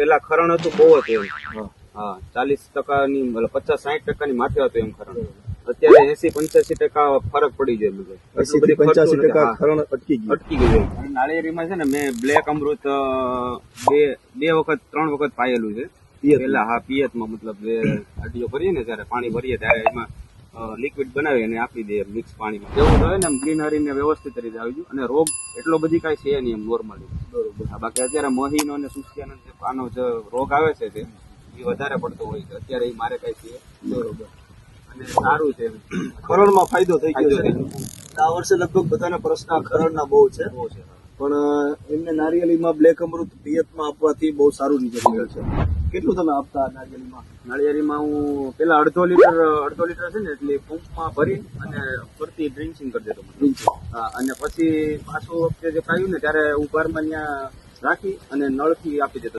પેલા ખરણ હતું બહુ હતું એમ. હા 40%ની મતલબ 50-60% માથે હતું એમ ખરણ. અત્યારે 80-85% ફરક પડી ગયો બધો. 80-85% ખરણ અટકી ગયું એમ. અને નાળિયેરીમાં છે ને મેં બ્લેક અમૃત બે વખત 3 વખત પાયેલું છે પેલા. હા પિયતમાં મતલબ અડીઓ ભરીએ ને ત્યારે પાણી ભરીએ ત્યારે એમાં લિક્વિડ બનાવી અને આપી દે મિક્સ પાણીમાં. જેવું જોઈએ ને એમ ગ્રીનરી ને વ્યવસ્થિત રીતે આવી ગયું. અને રોગ એટલો બધી કઈ છે નહીં એમ નોર્મલી. બરોબર. બાકી અત્યારે મહીનો અને સુસ્તિયાનો જે આનો જે રોગ આવે છે તે એ વધારે પડતો હોય છે અત્યારે. એ મારે કઈ છે. બરોબર. અને સારું છે ખરણમાં ફાયદો થઈ ગયો છે. આ વર્ષે લગભગ બધાના પ્રશ્ન ખરણના બહુ છે, પણ એમને નારિયેળીમાં બ્લેક અમૃત પિયતમાં આપવાથી બહુ સારું રિઝલ્ટ મળે છે. કેટલું તમે આપતા નારિયેળીમાં? નાળિયેરીમાં હું પેલા અડધો લીટર છે ને એટલે પંપમાં ભરી અને ફરતી ડ્રિંચિંગ કરી દેતો. હા, અને પછી પાછું વખતે જે પાયું ને ત્યારે ઉભારમાં ત્યાં રાખી અને નળથી આપી દેતો.